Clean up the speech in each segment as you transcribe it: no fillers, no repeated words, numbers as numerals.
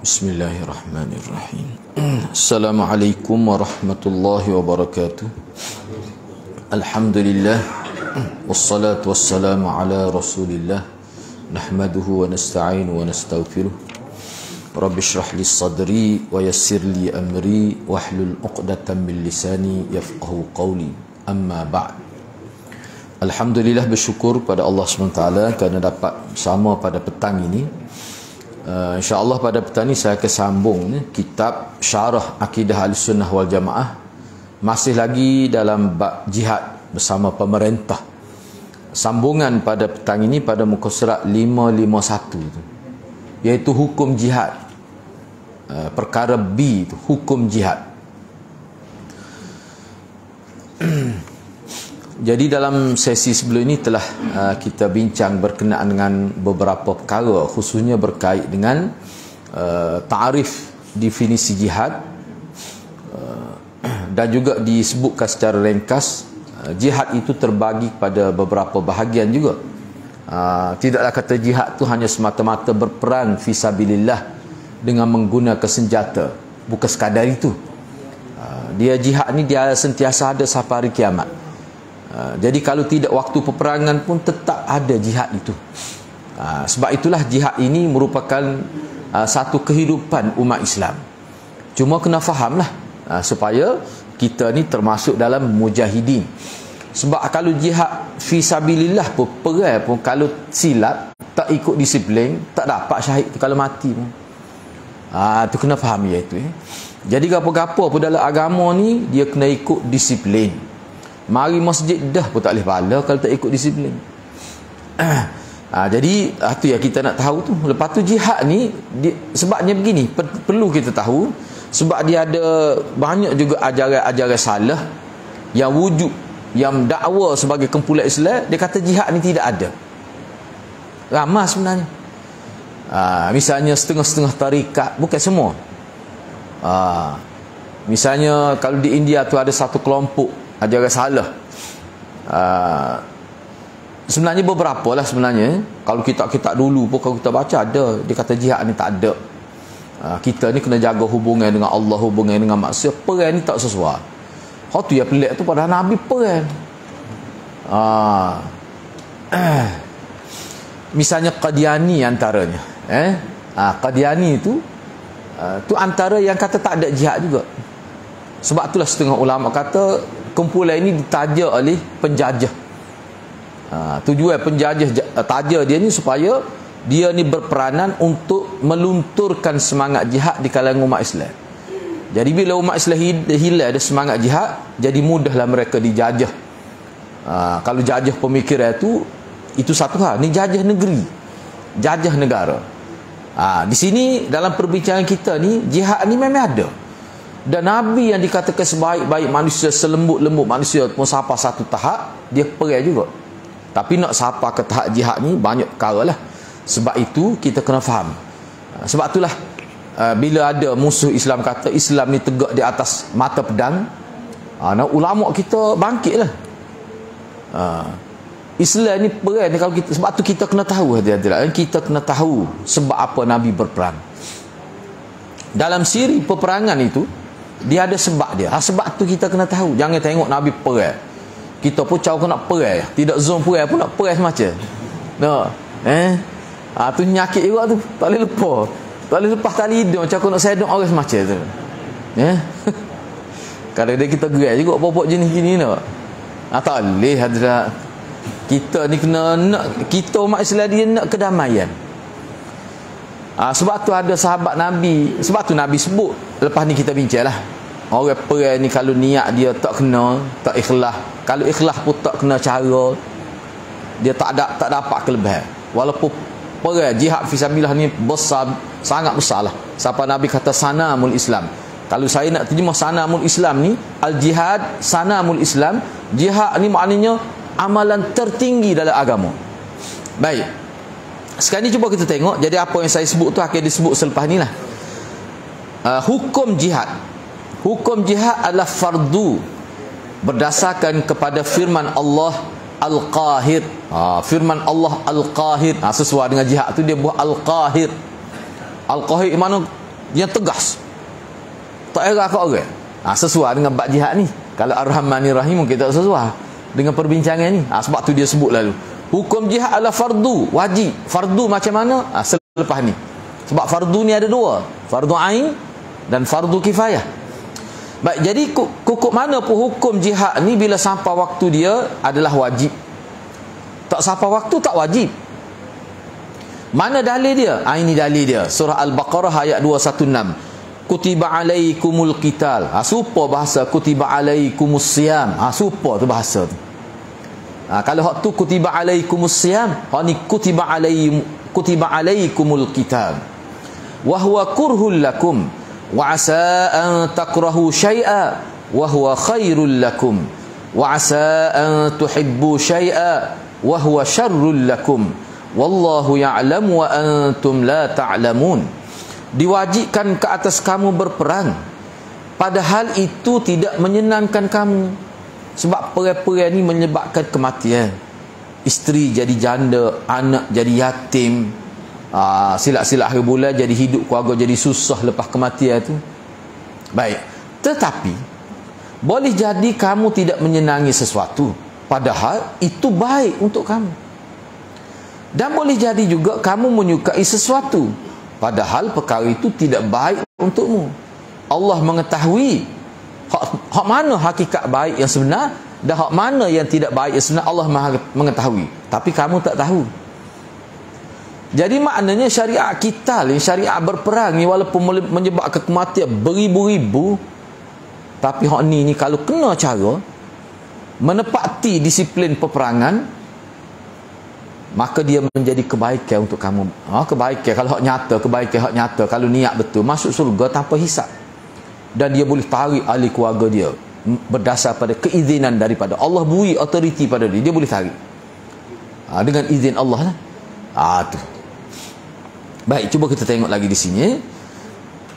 Bismillahirrahmanirrahim. Assalamualaikum warahmatullahi wabarakatuh. Alhamdulillah wassalatu wassalamu ala Rasulillah nahmaduhu wa nasta'inu wa nastaghfiruh. Rabbi shrah li sadri wa yassir li amri wahlul 'uqdatam min lisani yafqahu qawli. Amma ba'd. Alhamdulillah, bersyukur pada Allah SWT kerana dapat bersama pada petang ini. InsyaAllah pada petang ini saya akan sambung kitab Syarah Akidah Ahlussunnah wal Jamaah, masih lagi dalam bab jihad bersama pemerintah. Sambungan pada petang ini pada muka surat 551 itu, iaitu hukum jihad. Perkara B itu hukum jihad. Jadi dalam sesi sebelum ini telah kita bincang berkenaan dengan beberapa perkara, khususnya berkait dengan ta'arif definisi jihad, dan juga disebutkan secara ringkas jihad itu terbagi pada beberapa bahagian juga. Tidaklah kata jihad itu hanya semata-mata berperang fisabilillah dengan menggunakan senjata, bukan sekadar itu. Dia jihad ni dia sentiasa ada sampai hari kiamat. Jadi kalau tidak waktu peperangan pun tetap ada jihad itu. Sebab itulah jihad ini merupakan satu kehidupan umat Islam. Cuma kena fahamlah supaya kita ni termasuk dalam mujahidin. Sebab kalau jihad fisabilillah pun, perang pun kalau silap, tak ikut disiplin, tak dapat syahid kalau mati pun. Tu kena faham iaitu. Jadi apa-apa pun dalam agama ni dia kena ikut disiplin. Mari masjid dah pun tak boleh pahala kalau tak ikut disiplin. Jadi itu yang kita nak tahu tu. Lepas tu jihad ni sebabnya begini, perlu kita tahu, sebab dia ada banyak juga ajaran-ajaran salah yang wujud, yang dakwa sebagai kumpulan Islam, dia kata jihad ni tidak ada. Ramai sebenarnya. Misalnya setengah-setengah tarikat, bukan semua. Misalnya kalau di India tu ada satu kelompok ajaran salah. Sebenarnya beberapa lah sebenarnya. Kalau kitab-kitab dulu pun kalau kita baca ada, dia kata jihad ni tak ada. Kita ni kena jaga hubungan dengan Allah, hubungan dengan manusia. Perang ni tak sesuai. Hal tu yang pelik tu, pada Nabi perang. Misalnya Qadiani antaranya. Qadiani tu antara yang kata tak ada jihad juga. Sebab itulah setengah ulama kata kumpulan ini ditaja oleh penjajah. Tujuan penjajah taja dia ni supaya dia ni berperanan untuk melunturkan semangat jihad di kalangan umat Islam. Jadi bila umat Islam hilang ada semangat jihad, jadi mudahlah mereka dijajah. Kalau jajah pemikiran itu satu hal. Ni jajah negeri, jajah negara. Di sini dalam perbincangan kita ni jihad ni memang ada. Dan Nabi yang dikatakan sebaik-baik manusia, selembut-lembut manusia pun sampai satu tahap dia perang juga. Tapi nak sampai ke tahap jihad ni banyak perkara lah. Sebab itu kita kena faham. Sebab itulah bila ada musuh Islam kata Islam ni tegak di atas mata pedang, ulama kita bangkit lah. Islam ni perang ni kalau kita, sebab tu kita kena tahu hadirin, kita kena tahu sebab apa Nabi berperang. Dalam siri peperangan itu dia ada sebab dia. Sebab tu kita kena tahu. Jangan tengok Nabi perang, kita pun caw nak perang, tidak zon perang pun nak perang semacam. Tu nyakit juga tu. Tak boleh lepas. Tak boleh lepas tali hidung caw nak sedok orang semacam tu. Kadang-kadang kita gerai juga pokok jenis gini nak. Tak boleh hadirat. Kita ni kena nak, kita umat Islam dia nak kedamaian. Sebab tu ada sahabat Nabi. Sebab tu Nabi sebut, lepas ni kita bincang lah, orang perang ni kalau niat dia tak kena, tak ikhlas, kalau ikhlas pun tak kena cara, dia tak dapat kelebihan. Walaupun perang jihad fisabilillah ni besar, sangat besar lah. Sampai Nabi kata sanamul Islam. Kalau saya nak terjemah sanamul Islam ni, al-jihad sanamul Islam. Jihad ni maknanya amalan tertinggi dalam agama. Baik, sekarang ni cuba kita tengok. Jadi apa yang saya sebut tu akan disebut selepas ni lah. Hukum jihad. Hukum jihad adalah fardu berdasarkan kepada firman Allah Al-Qahir. Firman Allah Al-Qahir. Sesuai dengan jihad tu dia buat Al-Qahir. Al-Qahir mana yang tegas. Tak era kat orang. Sesuai dengan bab jihad ni. Kalau Ar-Rahmanir Rahim kita tak sesuai dengan perbincangan ni. Sebab tu dia sebut lalu. Hukum jihad adalah fardu, wajib. Fardu macam mana? Selepas ni. Sebab fardu ni ada dua. Fardu ain dan fardu kifayah. Baik, jadi kukuk mana pun hukum jihad ni bila sampai waktu dia adalah wajib. Tak sampai waktu tak wajib. Mana dalil dia? Ini dalil dia. Surah Al-Baqarah ayat 216. Kutiba alaikumul qital. Supa bahasa kutiba alaikumus siyam. Supa tu bahasa tu. Kalau hak tu kutiba alaikumus siyam, hak ni kutiba alaikumul qital. Wa huwa kurhul lakum wa asa an takrahu syai'a wa huwa khairul lakum wa asa an tuhibbu syai'a wa huwa syarrul lakum wallahu ya'lamu wa antum la ta'lamun. Diwajibkan ke atas kamu berperang padahal itu tidak menyenangkan kamu, sebab perang-perang ni menyebabkan kematian, isteri jadi janda, anak jadi yatim, silap-silap hari bulan jadi hidup keluarga jadi susah lepas kematian tu. Baik, tetapi boleh jadi kamu tidak menyenangi sesuatu padahal itu baik untuk kamu, dan boleh jadi juga kamu menyukai sesuatu padahal perkara itu tidak baik untukmu. Allah mengetahui hak mana hakikat baik yang sebenar dan hak mana yang tidak baik yang sebenar. Allah mengetahui, tapi kamu tak tahu. Jadi maknanya syariat kita ni, syariat berperang ni, walaupun menyebabkan kematian beribu-ribu, tapi hak ni kalau kena cara menepati disiplin peperangan, maka dia menjadi kebaikan untuk kamu. Kebaikan kalau hak nyata, kebaikan hak nyata, kalau niat betul, masuk surga tanpa hisap. Dan dia boleh tarik ahli keluarga dia berdasar pada keizinan daripada Allah, beri autoriti pada dia, dia boleh tarik dengan izin Allah lah. Tu. Baik, cuba kita tengok lagi di sini.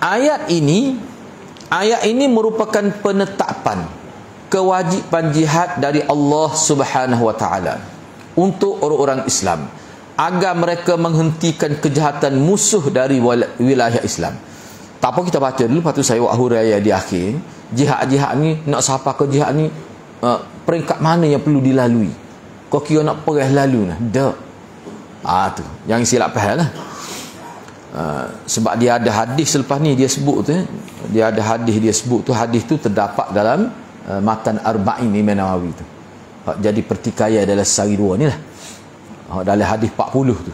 Ayat ini merupakan penetapan kewajiban jihad dari Allah Subhanahu wa taala untuk orang-orang Islam agar mereka menghentikan kejahatan musuh dari wilayah Islam. Tak apa, kita baca dulu, lepas tu saya buat huraian di akhir. Jihad-jihad ni, nak siapa ke jihad ni, peringkat mana yang perlu dilalui? Kau kira nak perih lalu nah? Tak. Tu yang silap faham lah. Sebab dia ada hadis selepas ni dia sebut tu, dia ada hadis dia sebut tu, hadis tu terdapat dalam matan Arba'in Imam Nawawi tu. Jadi pertikaian dalam sehari dua ni lah, dalam hadis 40 tu.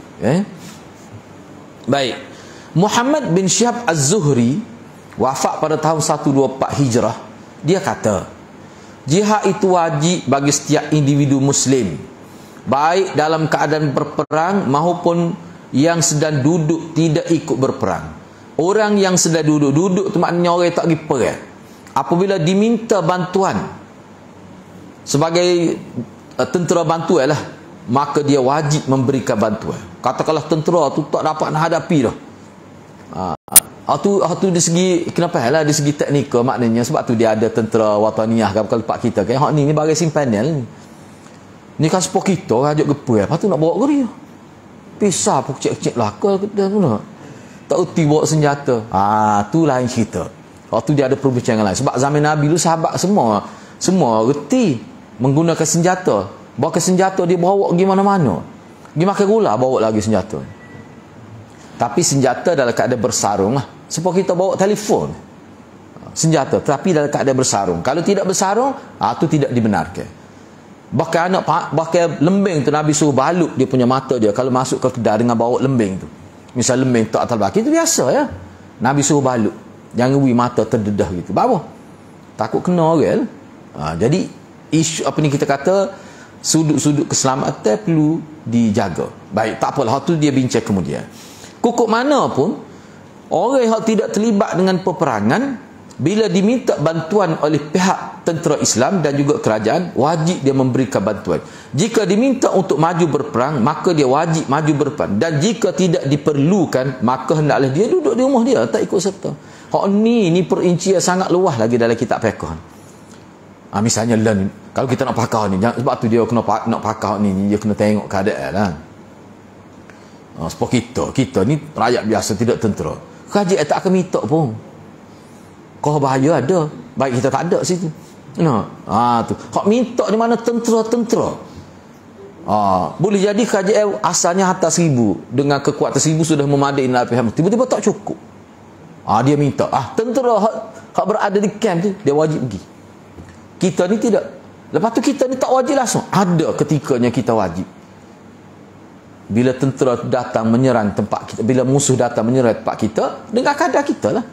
Baik, Muhammad bin Syihab Az-Zuhri wafat pada tahun 124 Hijrah. Dia kata jihad itu wajib bagi setiap individu Muslim, baik dalam keadaan berperang maupun yang sedang duduk tidak ikut berperang. Orang yang sedang duduk tu maknanya orang tak pergi perang, apabila diminta bantuan sebagai tentera bantuan lah, maka dia wajib memberikan bantuan. Katakanlah tentera tu tak dapat nak hadapi dah, tu di segi kenapa lah, di segi teknikal maknanya, sebab tu dia ada tentera wataniyah kalau pak kita kan, hak ni bagai simpanan ni kan sport kita rajuk gepai, lepas tu nak bawa ke dia pisah pun kecil-kecil lah ke tak uti bawa senjata. Tu lain cerita. Waktu dia ada perbincangan lain, sebab zaman Nabi lu sahabat semua reti menggunakan senjata. Bawa ke senjata dia bawa pergi mana-mana, pergi makan gula bawa lagi senjata. Tapi senjata dalam keadaan bersarung lah. Sebab kita bawa telefon senjata, tapi dalam keadaan bersarung. Kalau tidak bersarung, tu tidak dibenarkan. Bahkan lembing tu Nabi suruh balut dia punya mata dia kalau masuk ke kedai dengan bawa lembing tu. Misal lembing tak atal baki itu biasa ya. Nabi suruh balut, jangan wi mata terdedah gitu. Apa? Takut kena orang. Jadi isu apa ni kita kata, sudut-sudut keselamatan perlu dijaga. Baik, tak apalah, tu dia bincang kemudian. Kukuk mana pun orang yang tidak terlibat dengan peperangan, bila diminta bantuan oleh pihak tentera Islam dan juga kerajaan, wajib dia memberikan bantuan. Jika diminta untuk maju berperang, maka dia wajib maju berperang. Dan jika tidak diperlukan, maka hendaklah dia duduk di rumah dia, tak ikut serta. Ni perincian sangat luas lagi dalam kitab fiqh. Misalnya kalau kita nak pakar ni, sebab tu dia kena nak pakar ni, dia kena tengok keadaan lah. Sebab kita ni rakyat biasa, tidak tentera. kerajaan tak akan minta pun. Kau bahaya ada, baik kita tak ada situ. Tu. Hak minta di mana tentera. Boleh jadi kerajaan asalnya atas 1,000 dengan kekuatan 1,000 sudah memadai dalam pihak, tiba-tiba tak cukup. Dia minta. Tentera hak berada di camp tu dia wajib pergi. Kita ni tidak. Lepas tu kita ni tak wajib langsung. Ada ketikanya kita wajib. Bila tentera datang menyerang tempat kita, bila musuh datang menyerang tempat kita, dengan kadar kita lah.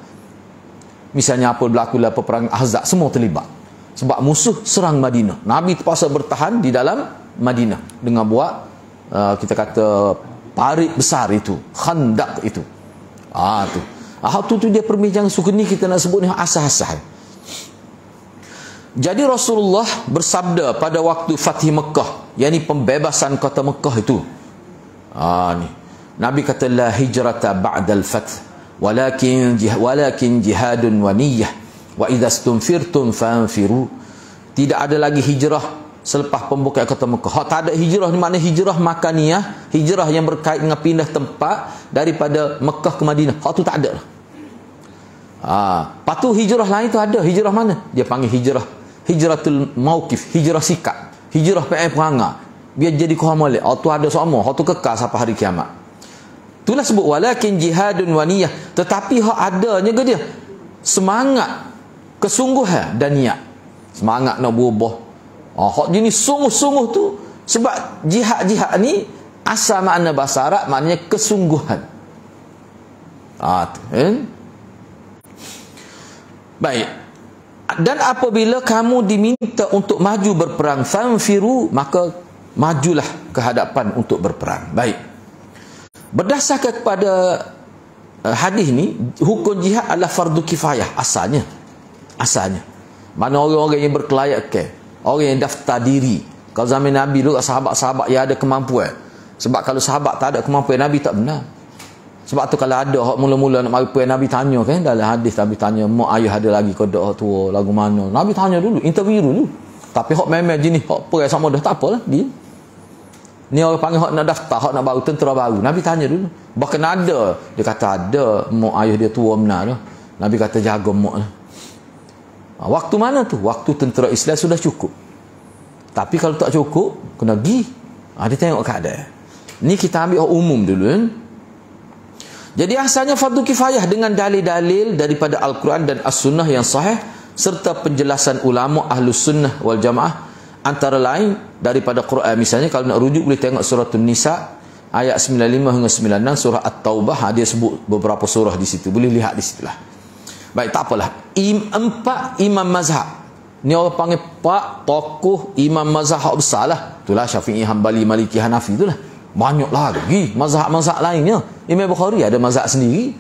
Misalnya apa berlaku dalam peperangan Ahzab, semua terlibat. Sebab musuh serang Madinah. Nabi terpaksa bertahan di dalam Madinah dengan buat kita kata parit besar itu, khandak itu. Tu dia perbincangan suku ni kita nak sebut ni asas-asas. Jadi Rasulullah bersabda pada waktu Fathih Mekah, yakni pembebasan kota Mekah itu. Ni. Nabi kata la hijrata ba'dal fath walakin jihadun wa niyyah wa idza stunfirtum fanfiru. Tidak ada lagi hijrah selepas pembukaan kota Mekah. Tak ada hijrah ni makna hijrah makaniyah, hijrah yang berkait dengan pindah tempat daripada Mekah ke Madinah. Tu tak ada. Patu hijrah lain tu ada. Hijrah mana? Dia panggil hijratul mauqif, hijrah sikap, hijrah perangai. Biar jadi kau molek. Tu ada semua. Tu kekal sampai hari kiamat. Itulah sebut walakin jihadun wa niyyah. Tetapi hak adanya ke dia semangat, kesungguhan dan niat. Semangat nak berubah. Hak jenis sungguh-sungguh tu, sebab jihad ni asal makna bahasa Arab maknanya kesungguhan. Baik. Dan apabila kamu diminta untuk maju berperang, fanfiru, maka majulah ke hadapan untuk berperang. Baik. Berdasarkan kepada hadis ni, hukum jihad adalah fardu kifayah asalnya. Mana orang-orang yang berkelayak orang yang daftar diri. Kalau zaman Nabi dulu sahabat-sahabat yang ada kemampuan. Sebab kalau sahabat tak ada kemampuan, Nabi tak benar. Sebab tu kalau ada hak mula-mula nak mari pergi, Nabi tanya dalam hadis, Nabi tanya, mak ayah ada lagi ke dak tua lagu mana? Nabi tanya dulu, interview dulu. Tapi hak memang jenis hak pergi sama dah tak apalah dia. Ni orang panggil hak nak daftar, hak nak baru tentera baru. Nabi tanya dulu. Bahkan ada, dia kata ada mak ayah dia tua benar dah. Nabi kata jaga mak lah. Waktu mana tu? Waktu tentera Islam sudah cukup. Tapi kalau tak cukup, kena pergi. Dia tengok keadaan. Ni kita ambil hak umum dulu kan. Jadi asalnya fardu kifayah dengan dalil-dalil daripada Al-Quran dan As-Sunnah yang sahih serta penjelasan ulama Ahlus Sunnah wal Jamaah, antara lain daripada Quran. Misalnya kalau nak rujuk boleh tengok surah An-Nisa ayat 95 hingga 96, surah At-Taubah dia sebut beberapa surah di situ, boleh lihat di situlah. Baik, tak apalah. Empat imam mazhab ni orang panggil pak tokoh imam mazhab besar lah. Itulah Syafi'i, Hanbali, Maliki, Hanafi, itulah. Banyak lagi mazhab-mazhab lainnya. Imam Bukhari ada mazhab sendiri.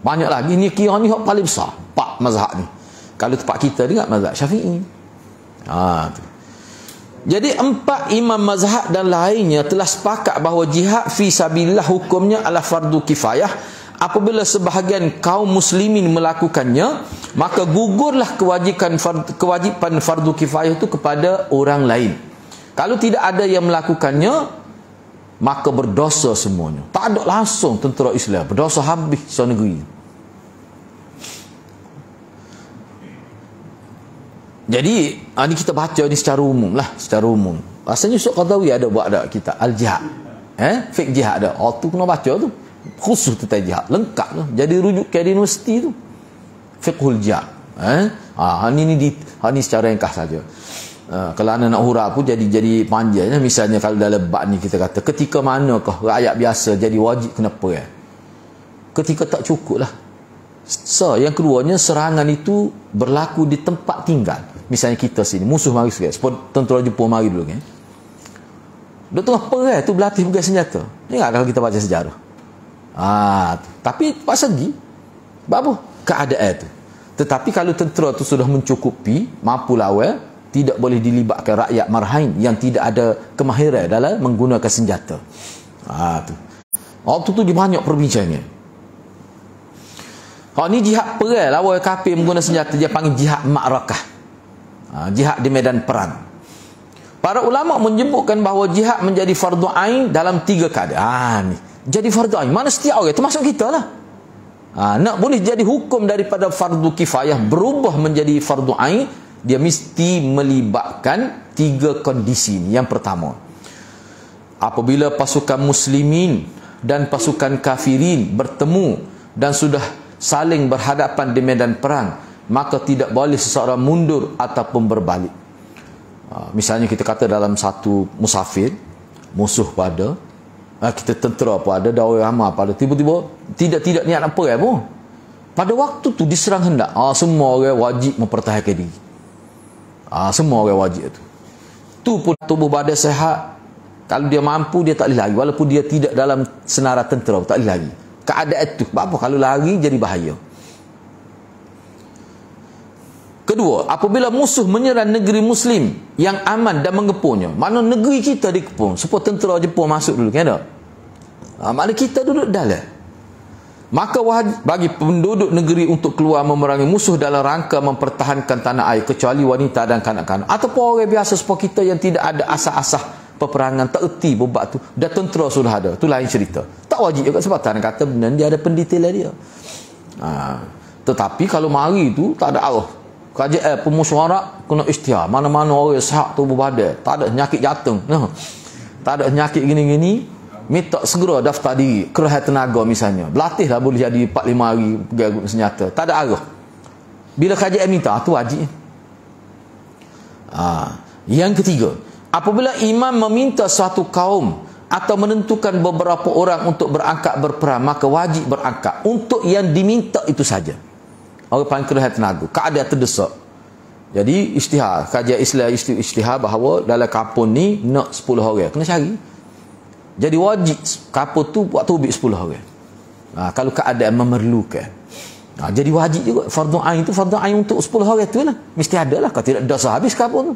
Banyak lagi. Ni kira ni hak paling besar, pak mazhab ni. Kalau tempat kita juga mazhab Syafi'i. Tu. Jadi empat imam mazhab dan lainnya telah sepakat bahawa jihad fi sabilillah hukumnya adalah fardu kifayah. Apabila sebahagian kaum muslimin melakukannya, maka gugurlah kewajipan fardu kifayah itu kepada orang lain. Kalau tidak ada yang melakukannya, maka berdosa semuanya. Tak ada langsung tentera Islam, berdosa habis senegeri. Jadi ini kita baca ni secara umum lah, secara umum. Rasanya Syekh Qadawi ada buat ada kita al-jihad. Fiqh jihad ada. Tu kena baca tu. Khusus tentang jihad, lengkap tu. Jadi rujuk ke universiti tu. Fiqhul jihad. Ini secara ringkas saja. Kalau anda nak hurah pun jadi panjang. Misalnya kalau dalam bab ni kita kata ketika manakah rakyat biasa jadi wajib kena perang? Ketika tak cukup lah. Yang keduanya, serangan itu berlaku di tempat tinggal. Misalnya kita sini musuh mari sekali, tentera Jepun mari dulu kan. Dia tengah perang tu berlatih pegang senjata. Ingat kalau kita baca sejarah. Tapi terpaksa pergi. Sebab apa? Keadaan tu. Tetapi kalau tentera tu sudah mencukupi, mampu lawan, tidak boleh dilibatkan rakyat marhain yang tidak ada kemahiran dalam menggunakan senjata. Tu. Waktu tu dia banyak perbincangan. Ni jihad perang, lawan kafir menggunakan senjata, dia panggil jihad ma'rakah. Jihad di medan perang. Para ulama menyebutkan bahawa jihad menjadi fardu ain dalam 3 keadaan. Jadi fardu ain, mana setiap orang, termasuk kita lah. Nak boleh jadi hukum daripada fardu kifayah berubah menjadi fardu ain, dia mesti melibatkan 3 kondisi ni. Yang pertama, apabila pasukan muslimin dan pasukan kafirin bertemu dan sudah saling berhadapan di medan perang, maka tidak boleh seseorang mundur ataupun berbalik. Misalnya kita kata dalam satu musafir, musuh pada, kita tentera pun ada, dawai ramah pada, tiba-tiba tidak niat nak perang pun, pada waktu tu diserang hendak, semua orang wajib mempertahankan diri. Semua orang wajib tu pun tubuh badan sehat. Kalau dia mampu, dia tak boleh lari, walaupun dia tidak dalam senarai tentera, tak boleh lari. Keadaan itu, apa kalau lari jadi bahaya. Kedua, apabila musuh menyerang negeri muslim yang aman dan mengepungnya, mana negeri kita dikepung, supaya tentera Jepun masuk dulu, kan tak? Maknanya kita duduk dalam. Maka wajib bagi penduduk negeri untuk keluar memerangi musuh dalam rangka mempertahankan tanah air, kecuali wanita dan kanak-kanak ataupun orang biasa seperti kita yang tidak ada asah-asah peperangan, tak erti bebak tu, dah tentera sudah ada, tu lain cerita. Tak wajib juga, sebab tanah kata benar dia ada pendetailan dia. Tetapi kalau mari tu tak ada arah, kerajaan pemusyawarah kena isytihar, mana-mana orang sihat tubuh badan, tak ada penyakit jantung, tak ada penyakit gini-gini, minta segera daftar diri, kerahan tenaga misalnya, berlatih lah boleh jadi 4-5 hari pergi senjata, tak ada arah. Bila kerajaan minta, tu wajib. Yang ketiga, apabila imam meminta suatu kaum atau menentukan beberapa orang untuk berangkat berperang, maka wajib berangkat untuk yang diminta itu saja. Orang panggil kerahan tenaga, keadaan terdesak. Jadi isytihar, kajian Islam isytihar bahawa dalam kampung ni nak 10 orang, kena cari. Jadi wajib kampung tu buat tubik 10 orang. Kalau keadaan memerlukan. Jadi wajib juga fardu ain tu, fardu ain untuk 10 orang tu lah. Mesti ada lah, kalau tidak dah habis kampung tu.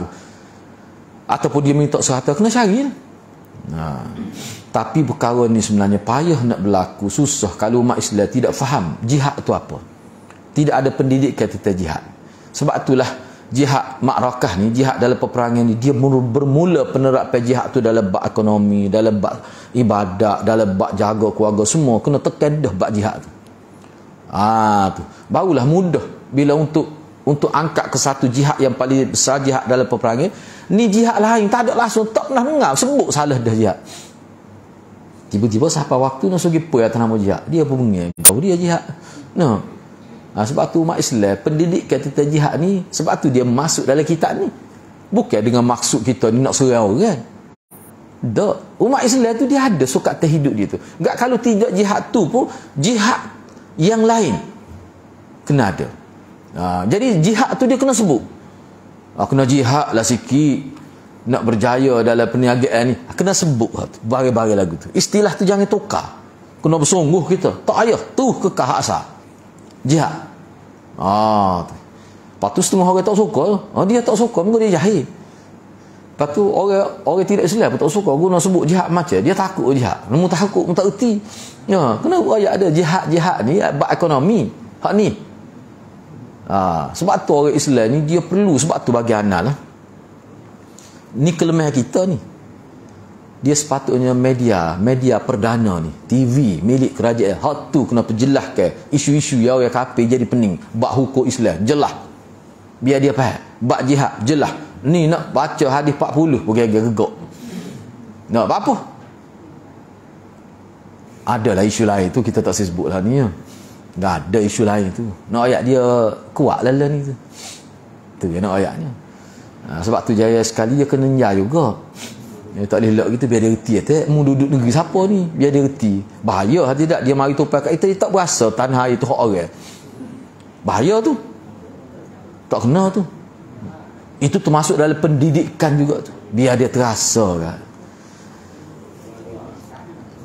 Tu. Ataupun dia minta 100, kena cari lah. Tapi perkara ni sebenarnya payah nak berlaku, susah kalau umat Islam tidak faham jihad tu apa. Tidak ada pendidikan tentang jihad. Sebab itulah jihad makrakah ni, jihad dalam peperangan ni, dia bermula penerapan jihad tu dalam bab ekonomi, dalam bab ibadat, dalam bab jaga keluarga, semua kena tekan dah bab jihad tu. Tu barulah mudah bila untuk angkat ke satu jihad yang paling besar, jihad dalam peperangan ni. Jihad lain tak ada langsung, tak pernah dengar sebut salah dah jihad. Tiba-tiba sampai waktu nak sugi puai atas nama jihad, dia pun mengenai kau dia jihad. Sebab tu umat Islam pendidikan tentang jihad ni, sebab tu dia masuk dalam kitab ni, bukan dengan maksud kita ni nak serang orang. Tak, umat Islam tu dia ada sukatan hidup dia tu. Enggak, kalau tidak jihad tu pun jihad yang lain kena ada. Jadi jihad tu dia kena sebut. Kena jihad lah sikit nak berjaya dalam perniagaan ni, kena sebut bagai-bagai lagu tu. Istilah tu jangan tukar, kena bersungguh kita, tak payah tu kekah asal jihad. Lepas tu setengah orang tak suka, dia tak suka mungkin dia jahil. Lepas tu orang tidak Islam pun tak suka guna sebut jihad, macam dia takut jihad, namun takut pun tak erti. Kenapa ayat ada jihad ni bab ekonomi hak ni. Sebab tu orang Islam ni dia perlu, sebab tu bagi anak lah, ni kelemahan kita ni. Dia sepatutnya media perdana ni, TV milik kerajaan, hak tu kena perjelaskan isu-isu yang orang kafir jadi pening, bab hukum Islam jelas, biar dia faham. Bab jihad jelas, ni nak baca hadis 40 bergegak-gegak, nak apa? Adalah isu lain tu, kita tak sebut lah ni. Dah ada isu lain tu, nak ayat dia kuat lah ni tu. Tu nak ayatnya. Sebab tu jaya sekali dia kena nyai juga. Dia tak boleh lelak kita, biar dia reti. Mu duduk negeri siapa ni, biar dia reti. Bahaya tidak dia mari tupai kat kita, dia tak berasa tanah air tu hak orang. Bahaya tu, tak kena tu. Itu termasuk dalam pendidikan juga tu, biar dia terasa kan.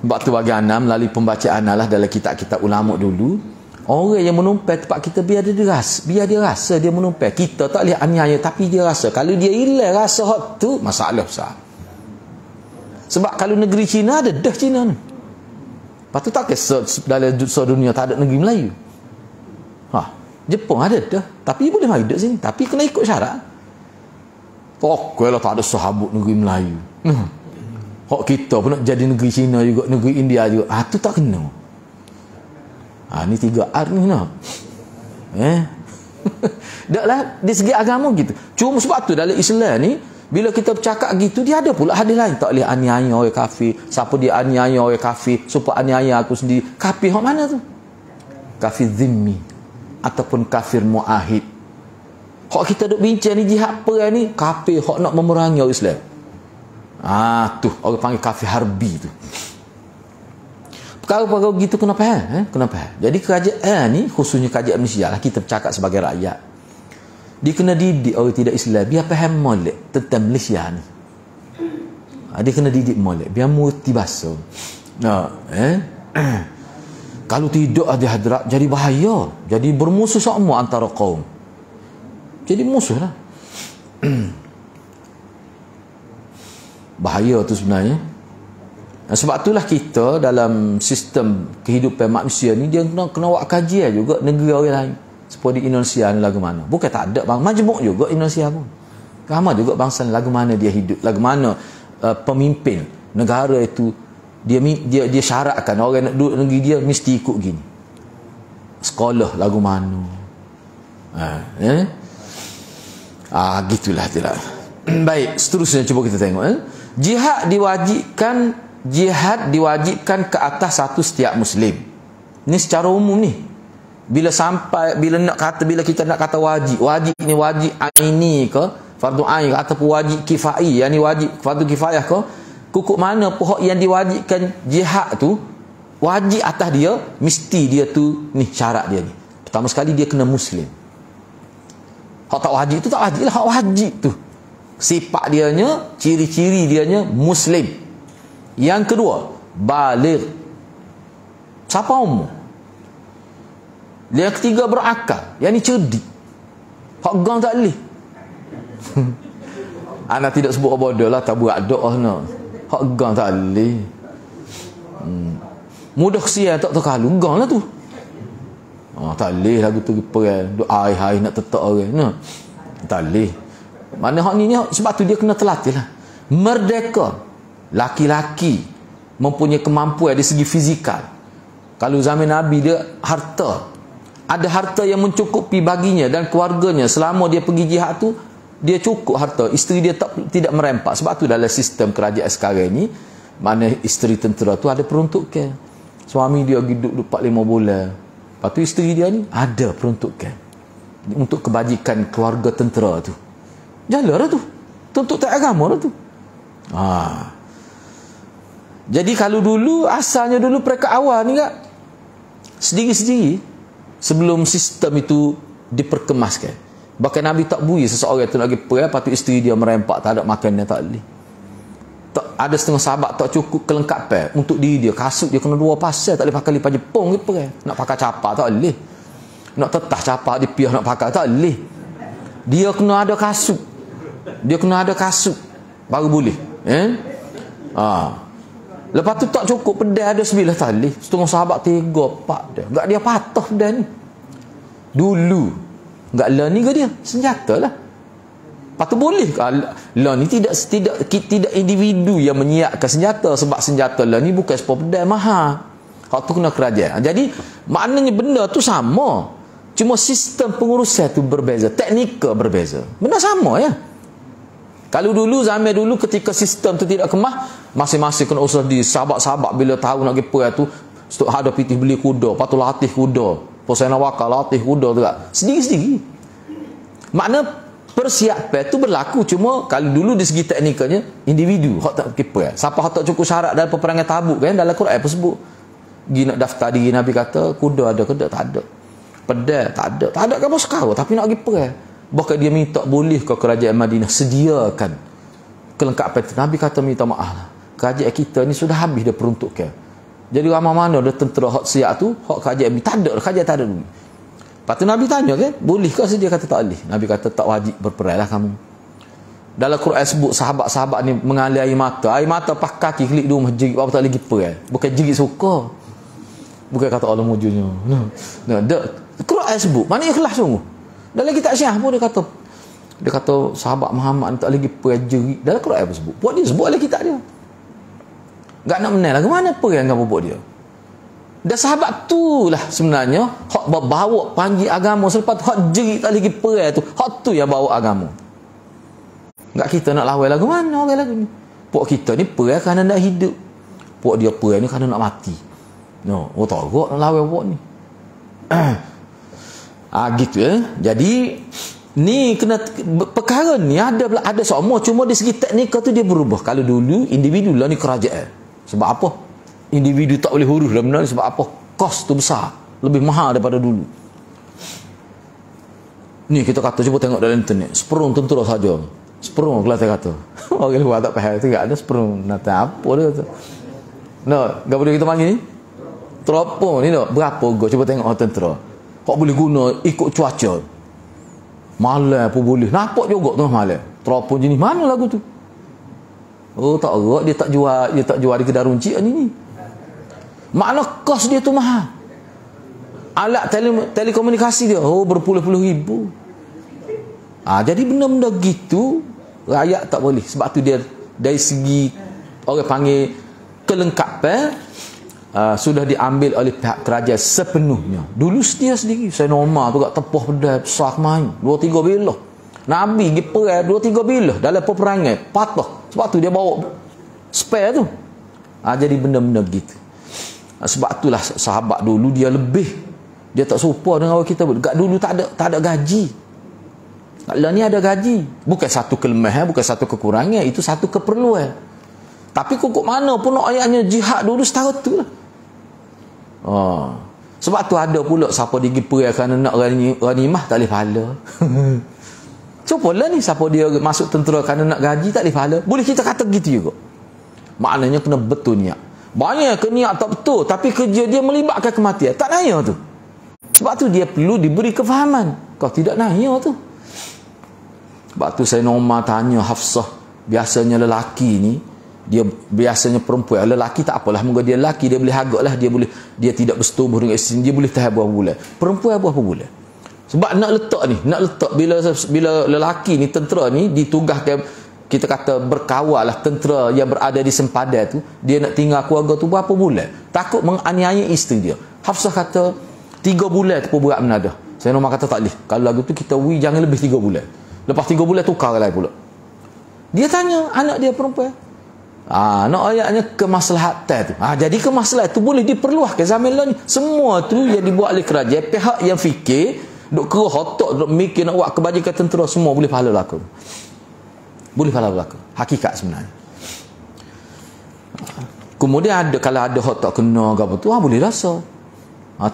Sebab tu bagi anak melalui pembacaan lah dalam kitab-kitab ulama dulu, orang yang menumpai tempat kita, biar dia rasa dia menumpai. Kita tak lihat aniaya, tapi dia rasa. Kalau dia hilang rasa hak tu, masalah besar. Sebab kalau negeri Cina ada dah Cina ni. Lepas tu tak kisah dalam dunia tak ada negeri Melayu. Jepun ada dah, tapi boleh mari duduk sini, tapi kena ikut syarat. Pokoknya tak ada sahabat negeri Melayu. Hak kita pun nak jadi negeri Cina juga, negeri India juga. Tu tak kena. Ni 3R ni nak. Taklah di segi agama gitu. Cuma sebab tu dalam Islam ni bila kita bercakap gitu, dia ada pula hadis lain. Tak boleh aniaya orang kafir. Siapa dia aniaya orang kafir, supaya aniaya aku sendiri. Kafir hak mana tu? Kafir zimmi ataupun kafir muahid. Hak kita duk bincang ni jihad perang ni, kafir hak nak memerangi orang Islam. Tu orang panggil kafir harbi tu. Perkara-perkara gitu kena faham, kena faham. Jadi kerajaan ni, khususnya kerajaan Malaysia lah, kita bercakap sebagai rakyat. Dia kena didik orang tidak Islam biar faham molek tentang Malaysia ni. Dia kena didik molek biar mengerti bahasa. Kalau tidak ada hadrat jadi bahaya, jadi bermusuh sama antara kaum. Jadi musuh lah. Bahaya tu sebenarnya. Sebab itulah kita dalam sistem kehidupan manusia ni dia kena buat kajian juga negara orang lain. Seperti Indonesia ni lagu mana. Bukan tak ada bang, majmuk juga Indonesia pun. Ramai juga bangsa lagu mana dia hidup, lagu mana pemimpin negara itu dia syaratkan orang nak duduk negeri dia mesti ikut gini. Sekolah lagu mana. Gitulah tidak. Baik, seterusnya cuba kita tengok. Jihad diwajibkan ke atas satu setiap muslim. Ini secara umum ni. Bila kita nak kata wajib ni wajib aini ke fardu ain ataupun wajib kifai, yang ni wajib fardu kifayah ke, kukuk mana pihak yang diwajibkan jihad tu wajib atas dia, mesti dia tu ni syarat dia ni. Pertama sekali dia kena muslim. Hak tak wajib tu tak wajib lah, hak wajib tu sifat dianya, ciri-ciri dianya muslim. Yang kedua, baligh. Siapa umur? Yang ketiga, berakal. Yang ni cerdik. Hak gang tak boleh. Anak tidak sebut bodoh lah, tak buat doa nak. Hak gang tak boleh. Mudah kesian tak terkalu, gang lah tu. Tak boleh lagu tu perang. Doa hai nak tetak orang. Nah. Tak boleh. Mana hak ni sebab tu dia kena terlatih lah. Merdeka. Laki-laki mempunyai kemampuan dari segi fizikal. Kalau zaman Nabi dia harta. Ada harta yang mencukupi baginya dan keluarganya selama dia pergi jihad tu, dia cukup harta. Isteri dia tidak merempak. Sebab tu dalam sistem kerajaan sekarang ni, mana isteri tentera tu ada peruntukan. Suami dia hidup 4-5 bulan. Lepas tu isteri dia ni ada peruntukan untuk kebajikan keluarga tentera tu. Jalan lah tu. Tuntut tak agama lah tu. Jadi kalau dulu, asalnya dulu mereka awal ni kak, sendiri-sendiri sebelum sistem itu diperkemaskan. Bahkan Nabi tak bui seseorang itu lagi perang, lepas tu isteri dia merempak, tak ada makan dia, tak boleh. Ada setengah sahabat tak cukup kelengkapan untuk diri dia. Kasut dia kena 2 pasal, tak boleh pakai lipat Jepun ke perang. Nak pakai capak tak boleh. Nak tetah capak di piah nak pakai tak boleh. Dia kena ada kasut. Dia kena ada kasut baru boleh. Lepas tu tak cukup pedang ada 9 tali. Setengah sahabat 3, 4 dah. Enggak dia patah pedang ni. Dulu enggak lah ni ke dia? Senjata lah. Lepas tu boleh ke? Lah ni tidak individu yang menyiapkan senjata. Sebab senjata lah ni bukan sepuluh pedang mahal. Hak tu kena kerajaan. Jadi maknanya benda tu sama. Cuma sistem pengurusan tu berbeza. Teknika berbeza. Benda sama ya. Kalau dulu, zaman dulu ketika sistem tu tidak kemah, masing-masing kena usaha di sahabat-sahabat bila tahu nak pergi tu, ada pitih beli kuda, lepas tu latih kuda, posena wakal latih kuda tu tak. Sendiri-sendiri. Makna persiapan tu berlaku, cuma kalau dulu di segi teknikanya individu hak tak pergi. Siapa hak tak cukup syarat dalam peperangan Tabuk kan, dalam Quran apa sebut. Gi nak daftar diri Nabi kata kuda ada ke tak ada. Pedang tak ada. Tak ada kamu sekarang tapi nak pergi perang. Bahkan dia minta boleh ke kerajaan Madinah sediakan kelengkapan. Nabi kata minta maaf lah. Kerajaan kita ni sudah habis dah peruntukan. Jadi ramai mana ada tentera hak siap tu, hak kerajaan tak ada, kerajaan tak ada duit. Lepas tu Nabi tanya kan, boleh ke sedia? Kata tak boleh. Nabi kata tak wajib berperang lah kamu. Dalam Quran sebut sahabat-sahabat ni mengalir air mata. Air mata pas kaki klik di rumah jerit, apa tak lagi perang. Bukan jerit suka. Bukan kata Allah mujurnya. Quran sebut, mana ikhlas sungguh. Dalam kitab Syiah pun dia kata sahabat Muhammad tak lagi perjerit. Dalam Quran apa sebut? Buat dia sebut dalam kitab dia. Tak nak menang lah. Ke mana perang kamu buat dia? Dan sahabat tu lah sebenarnya hak bawa panji agama, selepas tu hak jerit tak lagi perang tu, hak tu yang bawa agama. Tak kita nak lawan lagu mana orang lagu ni. Pok kita ni perang kerana nak hidup. Pok dia perang ni kerana nak mati. No, oh tak nak lawan pok ni. Gitu ya. Jadi ni kena perkara ni ada semua, cuma dari segi teknikal tu dia berubah. Kalau dulu individu lah ni kerajaan. Sebab apa? Individu tak boleh huruf dalam benda ni sebab apa? Kos tu besar, lebih mahal daripada dulu. Ni kita kata cuba tengok dalam internet, seperung tentera saja. Seperung Kelantan kata. Orang luar tak faham, tak ada seperung. Nak apa dia kata. Nak, apa dia kita panggil ni? Teropong ni nak berapa go? Cuba tengok orang tentera. Kau boleh guna ikut cuaca. Malam pun boleh. Nampak juga tengah malam. Teropong jenis mana lagu tu? Oh tak erat, dia tak jual di kedai runcit ni. Makna kos dia tu mahal. Alat telekomunikasi dia berpuluh-puluh ribu. Jadi benda-benda gitu rakyat tak boleh. Sebab tu dia dari segi orang panggil kelengkapan sudah diambil oleh pihak kerajaan sepenuhnya. Dulu dia sendiri saya normal tu kat tepuh pedai besar main 2-3 bilah. Nabi pergi perang 2-3 bilah dalam peperangan patah. Sebab tu dia bawa spare tu. Jadi benda-benda gitu. Sebab itulah sahabat dulu dia lebih, dia tak serupa dengan orang kita. Dekat dulu tak ada gaji. Lah ni ada gaji. Bukan satu kelemahan, bukan satu kekurangan, itu satu keperluan. Tapi kok mana pun ayatnya jihad dulu setara tu lah. Sebab tu ada pula siapa pergi perang kerana nak ghanimah tak boleh pahala. Cubalah ni siapa dia masuk tentera kerana nak gaji tak boleh pahala. Boleh kita kata gitu juga. Maknanya kena betul niat. Banyak ke niat tak betul, tapi kerja dia melibatkan kematian. Tak naya tu. Sebab tu dia perlu diberi kefahaman. Kau tidak naya tu. Sebab tu saya normal tanya Hafsah. Biasanya lelaki ni, dia biasanya perempuan. Lelaki tak apalah, moga dia lelaki, dia boleh agak lah, dia tidak bersetubuh dengan isteri, dia boleh tahan berapa bulan. Perempuan berapa bulan. Sebab nak letak bila lelaki ni, tentera ni ditugaskan, kita kata berkawal lah, tentera yang berada di sempadan tu, dia nak tinggal keluarga tu berapa bulan, takut menganiaya isteri dia. Hafsah kata 3 bulan tu pun berat menadah. Saya normal kata tak boleh, kalau lagu tu kita jangan lebih 3 bulan. Lepas 3 bulan tukar lagi pula. Dia tanya anak dia perempuan, nak ayatnya kemaslahatan tu. Jadi kemaslahatan tu boleh diperluahkan zaman lah ni. Semua tu yang dibuat oleh kerajaan, pihak yang fikir duk keruh otak, duk mikir nak buat kebajikan tentera, semua boleh pahala berlaku. Boleh pahala berlaku. Hakikat sebenarnya. Kemudian kalau ada hak tak kena ke apa tu, boleh rasa.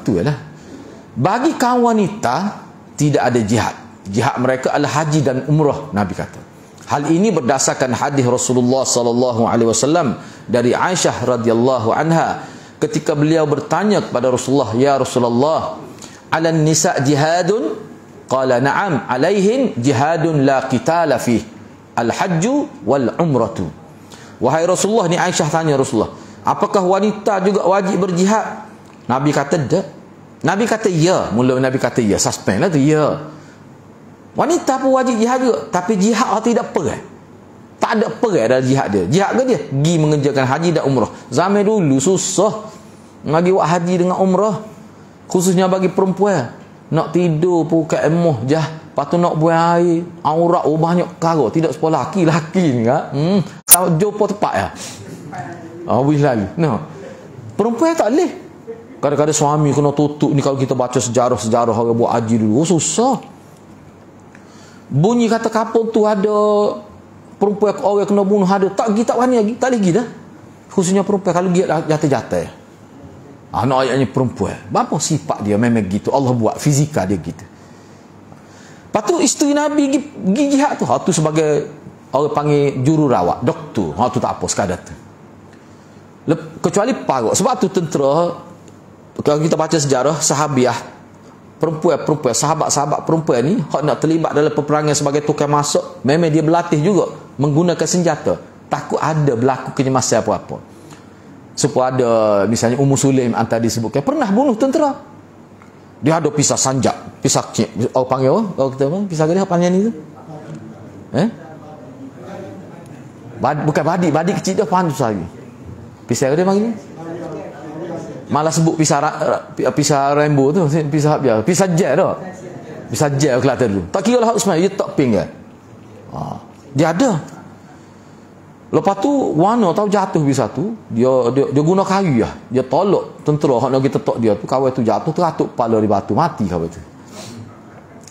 Tu ialah. Bagi kaum wanita tidak ada jihad. Jihad mereka adalah haji dan umrah, Nabi kata. Hal ini berdasarkan hadis Rasulullah sallallahu alaihi wasallam dari Aisyah radhiyallahu anha ketika beliau bertanya kepada Rasulullah, "Ya Rasulullah, 'alan nisa' jihadun?" Qala, "Na'am, 'alaihin jihadun la qitala fihi, al-hajju wal umratu." Wahai Rasulullah, ni Aisyah tanya Rasulullah, apakah wanita juga wajib berjihad? Nabi kata tak. Nabi kata ya. Mula Nabi kata ya, suspend lah tu, ya. Wanita pun wajib jihad juga, tapi jihad tidak perang. Tak ada perang dalam jihad dia. Jihad ke dia? Pergi mengerjakan haji dan umrah. Zaman dulu susah bagi buat haji dengan umrah, khususnya bagi perempuan. Nak tidur pun kat emuh jah, lepas tu nak buang air, aurat banyak perkara, tidak sekolah laki ni kan. Sama jumpa tepat ya. Boleh lagi. No. Perempuan tak boleh. Kadang-kadang suami kena tutup ni kalau kita baca sejarah-sejarah orang buat haji dulu. Susah. Bunyi kata kapal tu ada perempuan orang kena bunuh, ada tak pergi, tak berani lagi, tak boleh pergi dah. Khususnya perempuan kalau pergi jatuh-jatuh. Anak ayatnya perempuan. Apa sifat dia memang gitu. Allah buat fizika dia gitu. Lepas tu isteri Nabi pergi jihad tu. Tu sebagai orang panggil jururawat, doktor. Tu tak apa sekadar tu. Kecuali parut. Sebab tu tentera, kalau kita baca sejarah sahabiah, perempuan, sahabat-sahabat perempuan ni hak nak terlibat dalam peperangan sebagai tukang masak, memang dia berlatih juga menggunakan senjata. Takut ada berlaku kenyemasan apa-apa. Supaya ada misalnya Ummu Sulaim antara disebutkan pernah bunuh tentera. Dia ada pisah sanjak, pisah orang panggil apa? Kita apa? Pisah dia panjang ni tu. Bukan badik kecil dia panjang lagi. Pisah dia panggil ni? Malah sebut pisah rainbow tu, pisah jet tu. Pisah jet Kelantan dulu. Tak kira lah Hak Usman, dia tak ping kan. Dia ada. Lepas tu warna tahu jatuh pisah tu, dia guna kayu lah. Dia tolak tentera hak nak kita tok dia tu, kawan tu jatuh teratuk kepala di batu, mati kawan tu.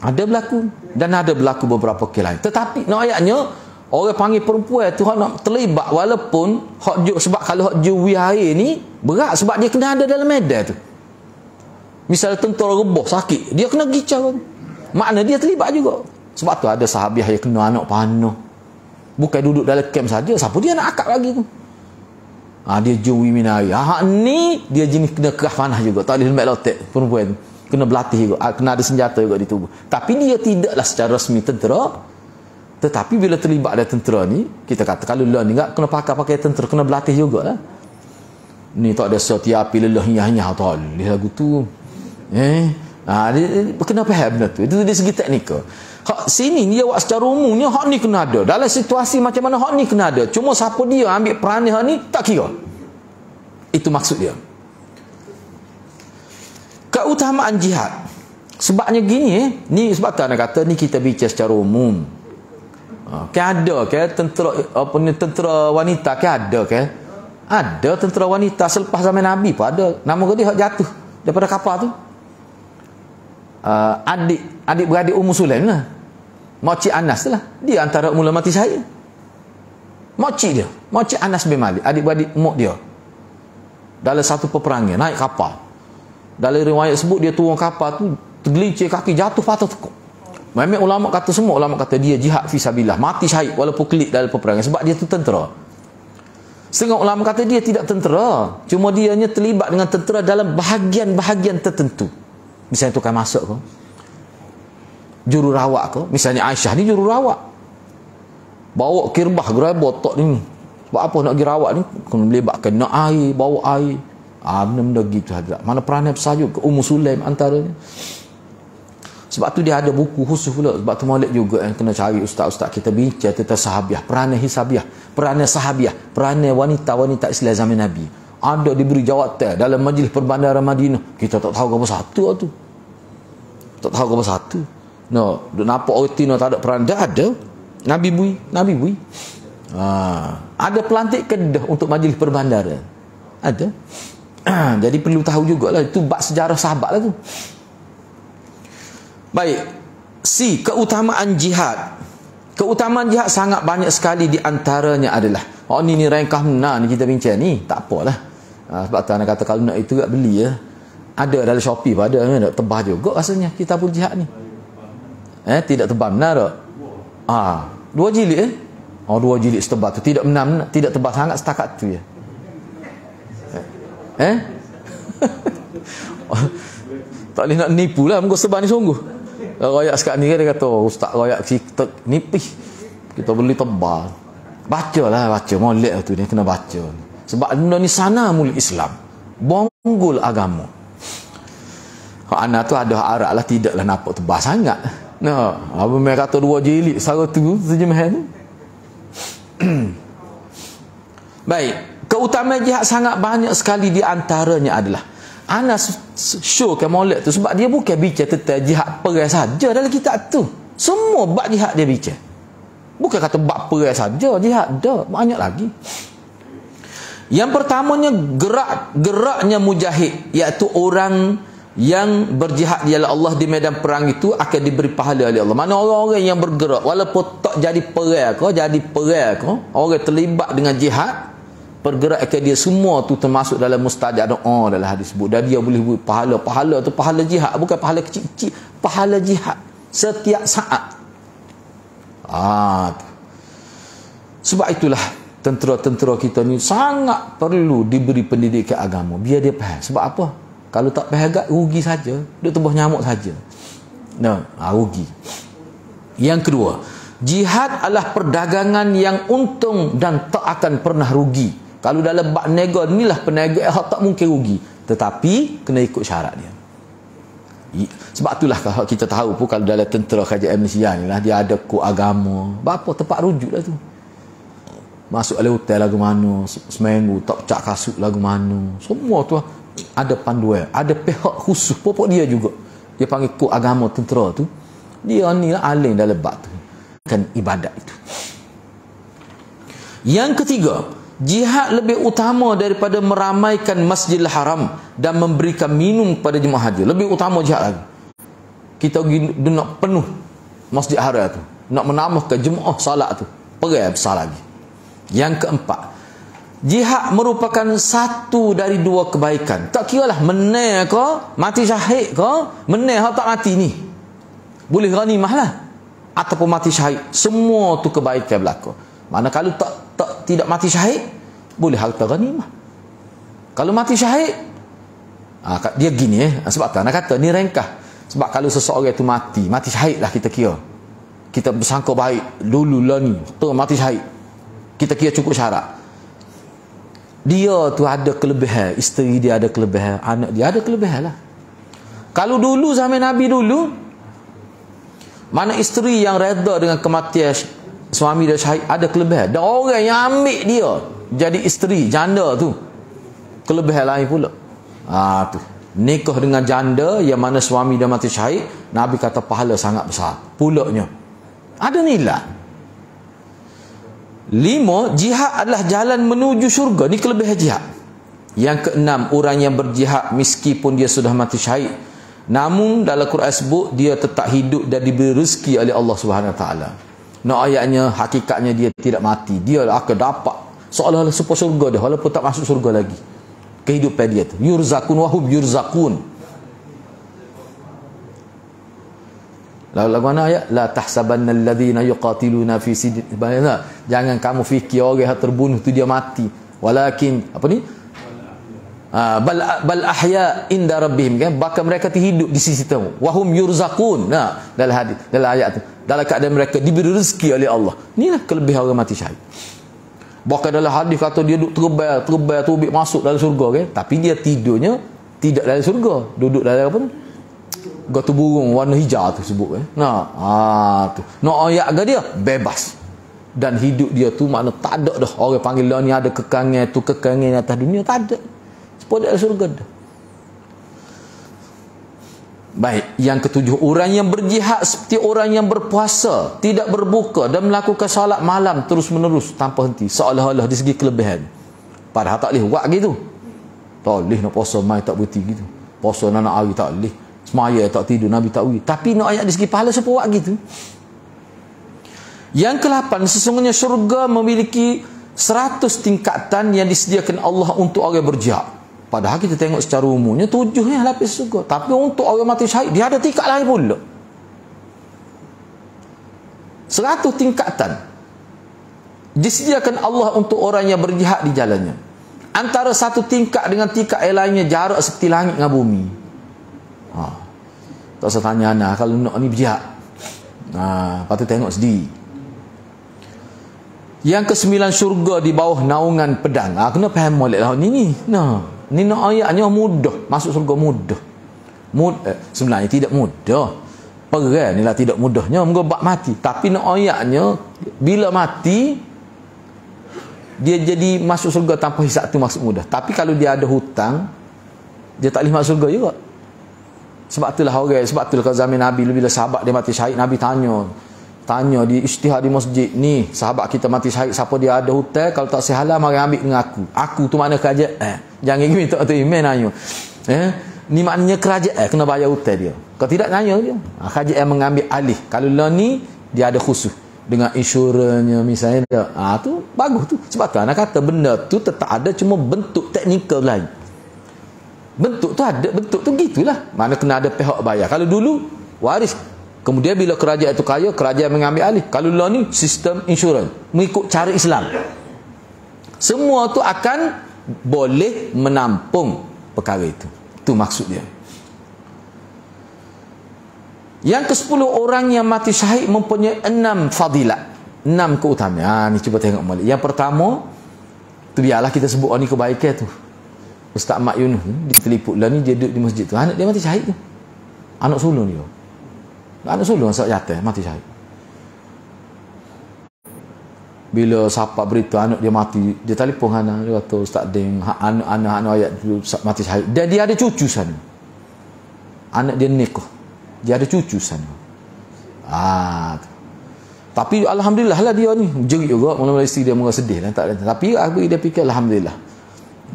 Ada berlaku dan ada berlaku beberapa kes lain. Tetapi nak ayatnya orang panggil perempuan tu hak nak terlibat walaupun hak sebab kalau hak juwi air ni berat sebab dia kena ada dalam medan tu. Misal tentera rebah sakit, dia kena gicau. Makna dia terlibat juga. Sebab tu ada sahabiah yang kena anak panah. Bukan duduk dalam camp saja, siapa dia nak akak lagi tu. Dia juwi minari. Hak ni dia jenis kena kerah panah juga. Tak boleh lembek lotek perempuan tu. Kena berlatih juga, kena ada senjata juga di tubuh. Tapi dia tidaklah secara resmi tentera. Tetapi bila terlibat ada tentera ni, kita kata kalau learn ni kena pakai tentera, kena berlatih jugalah. Ni tak ada setiap lelah nyah-nyah tak boleh lagu tu. Dia kena faham benda tu. Itu dari segi teknikal. Hak sini dia buat secara umumnya hak ni kena ada. Dalam situasi macam mana hak ni kena ada. Cuma siapa dia ambil peranan hak ni tak kira. Itu maksud dia. Keutamaan jihad. Sebabnya gini ni sebab tu anak kata ni kita bicara secara umum. Ada tentera wanita ada ada tentera wanita selepas zaman Nabi pun ada. Nama dia hak jatuh daripada kapal tu. Adik beradik Ummu Sulaim lah. Makcik Anas lah. Dia antara mula mati saya. Makcik Anas bin Malik, adik beradik mak dia. Dalam satu peperangan naik kapal. Dalam riwayat sebut dia turun kapal tu tergelincir kaki jatuh patah tekuk. Memang semua ulama kata dia jihad fi sabilillah, mati syahid walaupun kelik dalam peperangan sebab dia tu tentera. Setengah ulama kata dia tidak tentera, cuma dia hanya terlibat dengan tentera dalam bahagian-bahagian tertentu. Misalnya tukang masak ke, jururawat ke, misalnya Aisyah ni jururawat. Bawa kirbah gerai botok ni. Sebab apa nak pergi rawat ni? Kena melibatkan nak air, bawa air. Benda-benda gitu hadrat. Mana peranan bersajuk ke Ummu Sulaim antaranya. Sebab tu dia ada buku khusus pula. Sebab tu Maulid juga yang kena cari ustaz-ustaz kita bincang tentang sahabiah, peranan hisabiah, peranan sahabiah, peranan wanita-wanita Islam zaman Nabi. Ada diberi jawatan dalam majlis perbandaran Madinah. Kita tak tahu apa satu tu. Tak tahu apa satu. No, nampak orang Tino tak ada peranan. Dia ada. Nabi bui. Ada pelantik kedah untuk majlis perbandaran. Ada. Jadi perlu tahu jugalah itu bab sejarah sahabat lah tu. Baik. Keutamaan jihad. Keutamaan jihad sangat banyak sekali, di antaranya adalah ni rangkah benar ni kita bincang ni, tak apalah. Sebab tu anak kata kalau nak itu tak beli ya. Ada dalam Shopee pun ada, tebal juga rasanya kitabul jihad ni. Tidak tebal benar tak? 2 jilid 2 jilid setebal tu tidak benar, tidak tebal sangat setakat tu ya. Tak boleh nak nipu lah muka sebab ni sungguh. Royak sekarang ni dia kata ustaz royak kita nipis, kita beli tebal. Baca molek tu dia kena baca. Sebab benda ni sana mul Islam, bonggol agama. Hak anak tu ada Arab lah, tidaklah nampak tebal sangat. Abang mereka kata 2 jilid sara tu terjemahan tu. Baik. Keutamaan jihad sangat banyak sekali, di antaranya adalah Anas showkan molek tu sebab dia bukan bicara tentang jihad perang saja dalam kitab tu. Semua bab jihad dia bicara. Bukan kata bab perang saja, jihad dah banyak lagi. Yang pertamanya geraknya mujahid, iaitu orang yang berjihad di jalan Allah di medan perang itu akan diberi pahala oleh Allah. Mana orang-orang yang bergerak walaupun tak jadi perang ke, orang terlibat dengan jihad, pergerakan dia semua tu termasuk dalam mustajab doa dalam hadis sebut, dan dia boleh buat pahala tu pahala jihad, bukan pahala kecil-kecil, pahala jihad setiap saat. Sebab itulah tentera-tentera kita ni sangat perlu diberi pendidikan agama biar dia faham. Sebab apa? Kalau tak faham agak rugi saja, dia tubuh nyamuk saja. Rugi. Yang kedua, jihad adalah perdagangan yang untung dan tak akan pernah rugi. Kalau dalam bab nego inilah perniagaan tak mungkin rugi, tetapi kena ikut syarat dia. Sebab itulah kalau kita tahu pun kalau dalam tentera kerajaan Malaysia ni lah, dia ada kod agama. Berapa tempat rujuk lah tu. Masuk dalam hotel lagu mana, seminggu tak pecah kasut lagu mana. Semua tu ada panduan, ada pihak khusus pokok dia juga. Dia panggil kod agama tentera tu. Dia ni lah alim dalam bab tu. Kan ibadat itu. Yang ketiga, jihad lebih utama daripada meramaikan Masjidil Haram dan memberikan minum kepada jemaah haji. Lebih utama jihad lagi. Kita pergi nak penuh Masjid Haram tu, nak menambahkan jemaah salat tu, perang besar lagi. Yang keempat, jihad merupakan satu dari dua kebaikan. Tak kira lah menang ke, mati syahid ke, menang atau tak mati ni, boleh ghanimah lah, ataupun mati syahid, semua tu kebaikan berlaku. Mana kalau tidak mati syahid, boleh harta ghanimah. Kalau mati syahid, dia gini sebab tak nak kata ni rengkah. Sebab kalau seseorang itu mati syahid lah, kita kira, kita bersangka baik dulu lah ni tu mati syahid, kita kira cukup syarat. Dia tu ada kelebihan, isteri dia ada kelebihan, anak dia ada kelebihan lah. Kalau dulu zaman Nabi dulu, mana isteri yang reda dengan kematian suami dia syahid ada kelebihan, dan orang yang ambil dia jadi isteri janda tu kelebihan lain pula. Tu nikah dengan janda yang mana suami dia mati syahid, Nabi kata pahala sangat besar pulaknya, ada nilai. 5, jihad adalah jalan menuju syurga. Ni kelebihan jihad. Yang ke-6, orang yang berjihad meskipun dia sudah mati syahid, namun dalam Quran sebut dia tetap hidup dan diberi rezeki oleh Allah Subhanahu Wa Taala. Nak ayatnya hakikatnya dia tidak mati, dia akan dapat seolah-olah supaya syurga dia walaupun tak masuk syurga lagi. Kehidupan dia tu yurzakun wahum yurzakun. Lagu mana ayat? La tahsabanna alladhina yuqatiluna fi sabilillah. Jangan kamu fikir orang yang terbunuh tu dia mati. Walakin apa ni? Bal ahya inda rabbihim, kan? Bahkan mereka hidup di sisi Tuhan. Wahum yurzakun. Nah, dalam hadis, dalam ayat tu, dalam keadaan mereka diberi rezeki oleh Allah. Inilah kelebihan orang mati syahid. Bahkan dalam hadis kata dia duduk terbang tubik masuk dalam surga, kan? Tapi dia tidurnya tidak dalam surga, duduk dalam apa ni? Gatu burung warna hijau tu sebut, kan? Tu. Nak ayat ke dia bebas. Dan hidup dia tu makna tak ada dah orang panggil lah ni ada kekangan tu, kekangan atas dunia, tak ada. Sepuluh dalam surga dah. Baik, yang ketujuh, orang yang berjihad seperti orang yang berpuasa, tidak berbuka dan melakukan salat malam terus menerus tanpa henti, seolah-olah di segi kelebihan. Padahal tak boleh buat gitu. Tak boleh nak puasa mai tak berhenti gitu. Puasa nak hari tak boleh. Semaya tak tidur, Nabi tak beri. Tapi nak ayat di segi pahala siapa buat gitu. Yang ke-8, sesungguhnya syurga memiliki 100 tingkatan yang disediakan Allah untuk orang berjihad. Padahal kita tengok secara umumnya 7 yang lapis syurga. Tapi untuk orang mati syahid, dia ada tingkat lain pula. 100 tingkatan disediakan Allah untuk orang yang berjihad di jalannya. Antara satu tingkat dengan tingkat yang lainnya jarak seperti langit dengan bumi. Tak usah tanya anak kalau nak ni berjihad. Patut tengok sendiri. Yang ke-9, syurga di bawah naungan pedang. Kena faham molek lah ni. Ni nak ayatnya mudah. Masuk syurga mudah. Sebenarnya tidak mudah. Perang ni lah tidak mudahnya. Mereka bak mati. Tapi nak ayatnya bila mati dia jadi masuk syurga tanpa hisab tu masuk mudah. Tapi kalau dia ada hutang, dia tak boleh masuk syurga juga. Sebab itulah orang, sebab itulah kalau zaman Nabi bila sahabat dia mati syahid, Nabi tanya di ijtihad di masjid ni, sahabat kita mati syahid, siapa dia ada hutang, kalau tak sehalah mari ambil dengan aku tu mana kerajaan. Jangan pergi minta tu email nanya. Ni maknanya kerajaan kena bayar hutang dia. Kalau tidak nanya dia. Kerajaan mengambil alih. Kalau lah ni dia ada khusus dengan insurannya misalnya dia. Tu bagus tu. Sebab tu anak kata benda tu tetap ada, cuma bentuk teknikal lain. Bentuk tu ada, bentuk tu gitulah. Mana kena ada pihak bayar. Kalau dulu waris, kemudian bila kerajaan itu kaya, kerajaan mengambil alih. Kalau lah ni sistem insurans mengikut cara Islam. Semua tu akan boleh menampung perkara itu. Itu maksud dia. Yang ke-10, orang yang mati syahid mempunyai 6 fadilat, 6 keutamaan. Ni cuba tengok balik. Yang pertama tu biarlah kita sebut ni kebaikan tu. Ustaz Mak Yunus ni diteliput lah ni, dia duduk di masjid tu, anak dia mati syahid tu. Anak sulung dia. Anak sulung saat jatuh mati syahid. bila siapa berita anak dia mati, dia telefon anak dia kata Ustaz Deng, anak ayat tu mati syahid. Dan dia ada cucu sana. Anak dia nikah. Dia ada cucu sana. Tapi alhamdulillah lah dia ni jerit juga. Mula-mula isteri dia mula sedih lah, tak. Tapi dia fikir alhamdulillah.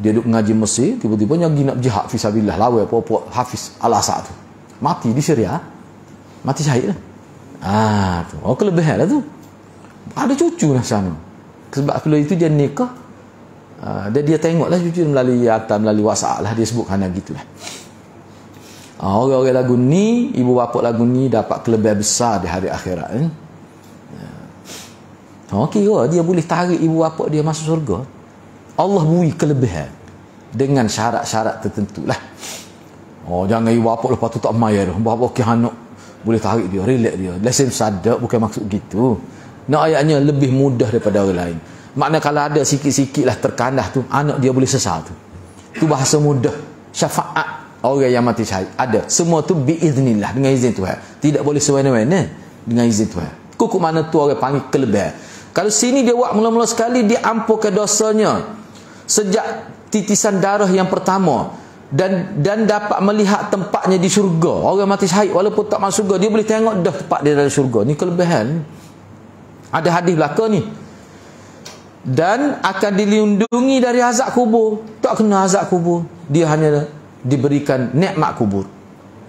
Dia duduk mengaji Mesir, tiba-tiba nyagi nak jihad fisabilillah, lawan apa-apa Hafiz Al-Asad tu. Mati di Syria. Mati syahid lah. Tu. Kelebihan lah tu. Ada cucu lah sana. Sebab kalau itu dia nikah. Dan dia tengoklah cucu melalui WhatsApp lah. Dia sebut kerana gitulah. Orang-orang lagu ni, ibu bapa lagu ni dapat kelebihan besar di hari akhirat. Kira dia boleh tarik ibu bapa dia masuk surga. Allah beri kelebihan dengan syarat-syarat tertentu lah. Jangan ibu bapa lepas tu tak mayar. Bapa anak boleh tarik dia, relax dia. Lesen sadar bukan maksud gitu. Nak ayatnya lebih mudah daripada orang lain. Makna kalau ada sikit-sikit lah terkandah tu, anak dia boleh sesal tu. Tu bahasa mudah. Syafaat orang yang mati syahid ada. Semua tu biiznillah, dengan izin Tuhan. Tidak boleh sewena-wena, dengan izin Tuhan. Kuku mana tu orang panggil kelebihan. Kalau sini dia buat mula-mula sekali, dia ampunkan dosanya sejak titisan darah yang pertama, dan dapat melihat tempatnya di syurga. Orang mati syahid walaupun tak masuk syurga, dia boleh tengok dah tempat dia dalam syurga. Ni kelebihan. Ada hadis belaka ni. Dan akan dilindungi dari azab kubur. Tak kena azab kubur. Dia hanya diberikan nikmat kubur.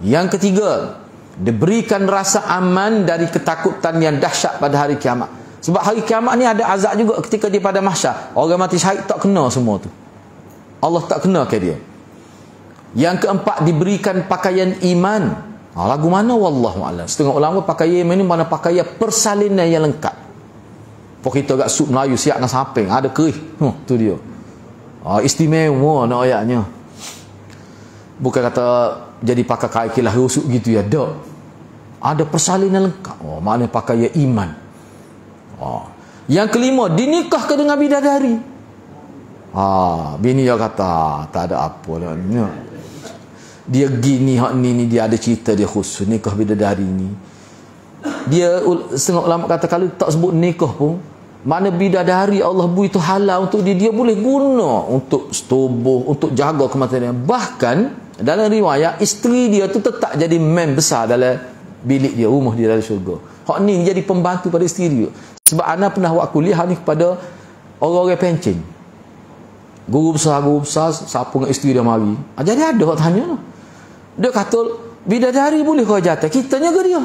Yang ketiga, diberikan rasa aman dari ketakutan yang dahsyat pada hari kiamat. Sebab hari kiamat ni ada azab juga ketika dia pada mahsyar. Orang mati syahid tak kena semua tu. Allah tak kena ke dia. Yang keempat, diberikan pakaian iman. Lagu mana wallahu a'lam. Setengah ulama pakaian iman ni mana pakaian persalinan yang lengkap. Pok kita kat sup Melayu siap nak samping, ada kerih. Tu dia. Istimewa nak ayatnya. Bukan kata jadi pakai kain kilah rusuk gitu ya, tak. Ada persalinan lengkap. Maknanya pakaian iman. Yang kelima, dinikahkan dengan bidadari. Bini dia kata tak ada apa lah. Dia gini hak ni dia ada cerita dia khusus nikah bidadari ni. Dia setengah ulama kata kalau tak sebut nikah pun, mana bidadari Allah beri itu halal untuk dia boleh guna untuk setubuh, untuk jaga kematian dia. Bahkan dalam riwayat isteri dia tu tetap jadi mem besar dalam bilik dia, rumah dia dalam syurga. Hak ni jadi pembantu pada isteri dia. Sebab ana pernah buat kuliah ni kepada orang-orang pencing. Guru besar siapa dengan isteri dia mari. Jadi ada orang tanya lah. Dia kata bidadari boleh kau jatuh, kitanya ke dia?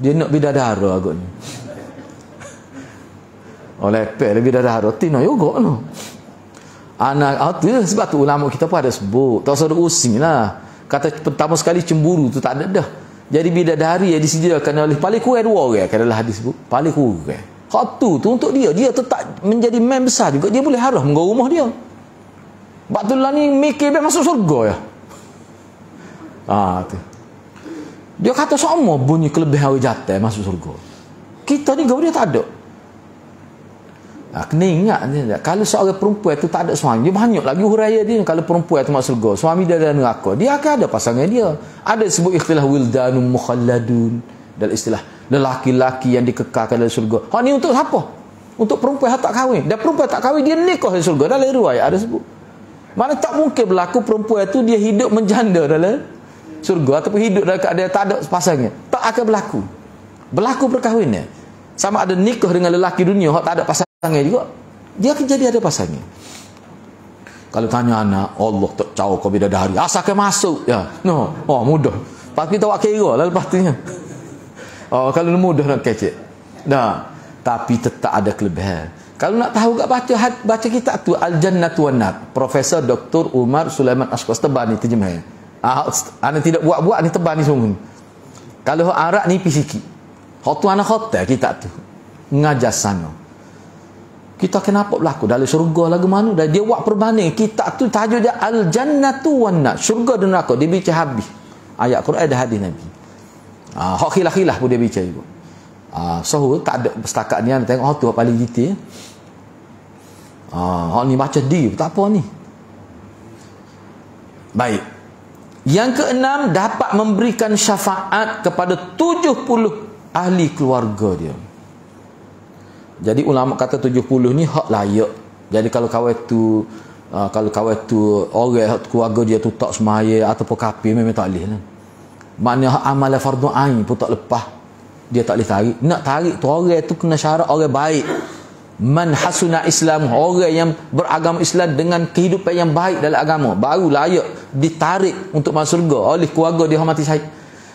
Dia nak bidadara agaknya. Oleh pel bidadara tina juga no. Anak tu sebab tu ulama kita pun ada sebut. Tak usah using lah. Kata pertama sekali cemburu tu tak ada dah. Jadi bidadari yang disediakan oleh paling kurang dua orang kan dalam hadis sebut. Paling kurang. Hak tu untuk dia tetap menjadi mem besar juga. Dia boleh harah menggau rumah dia. Sebab tu lah ni mikir dia masuk surga ya. Tu. Dia kata sama bunyi kelebihan orang jatuh masuk surga. Kita ni gaul dia tak ada. Kena ingat ni, kalau seorang perempuan tu tak ada suami, dia banyak lagi huraya dia. Kalau perempuan tu masuk surga, suami dia dalam neraka, dia akan ada pasangan dia. Ada sebut ikhtilah wildanun mukhalladun, dalam istilah lelaki-lelaki yang dikekalkan dalam surga. Hak ni untuk siapa? Untuk perempuan yang tak kahwin. Dan perempuan tak kahwin dia nikah dalam surga. Dalam riwayat ada sebut. Mana tak mungkin berlaku perempuan tu dia hidup menjanda dalam surga ataupun hidup dalam keadaan tak ada pasangan. Tak akan berlaku. Berlaku perkahwinan. Sama ada nikah dengan lelaki dunia hak tak ada pasangan juga, dia akan jadi ada pasangan. Kalau tanya anak, Allah tak caw kau bidadari, asalkan masuk ya. Mudah. Lepas kita buat kira lah lepas tu nya. Kalau mudah nak kecek. Tapi tetap ada kelebihan. Kalau nak tahu kat baca kitab tu Al-Jannatu wan Nar, Profesor Dr. Umar Sulaiman Ashqas tebal ni terjemah. Ana tidak buat-buat ni tebal ni sungguh. Kalau Arab ni sikit. Hak tu anak hotel kitab tu. Ngajar sana. Kita kenapa berlaku dalam syurga lagu mana? Dan dia buat perbanding. Kitab tu tajuk dia Al-Jannatu wan Nar, syurga dan neraka. Dia bicara habis. Ayat Quran ada hadis Nabi. Hak khilaf-khilaf pun dia bicara juga. So tak ada setakat ni tengok hak tu hak paling detail. Hak ni baca dia tak apa ni. Baik. Yang keenam, dapat memberikan syafaat kepada 70 ahli keluarga dia. Jadi ulama kata 70 ni hak layak. Jadi kalau kawan tu orang keluarga dia tu tak semaya ataupun kafir, memang tak boleh lah. Maknanya hak amalan fardu ain pun tak lepas, dia tak boleh tarik. Nak tarik tu orang tu kena syarat orang baik. Man hasuna Islam, orang yang beragama Islam dengan kehidupan yang baik dalam agama, baru layak ditarik untuk masuk surga oleh keluarga dia mati syahid.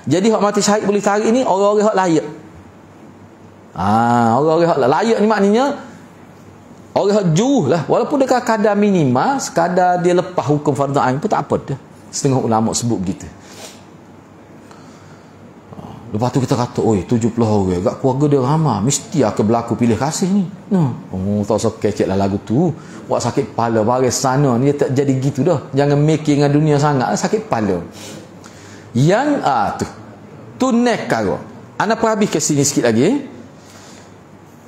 Jadi hak mati syahid boleh tarik ni orang-orang hak layak. Orang-orang hak layak ni maknanya orang hak juruh lah, walaupun dekat kadar minima, sekadar dia lepas hukum fardu ain pun tak apa dah. Setengah ulama sebut begitu. Lepas tu kita kata, oi 70 orang kat keluarga dia ramai, mesti akan berlaku pilih kasih ni. Tak usah kecek lah lagu tu. Buat sakit kepala baris sana ni, dia tak jadi gitu dah. Jangan mikir dengan dunia sangat, sakit kepala. Yang tu next karo. Ana perhabis ke sini sikit lagi.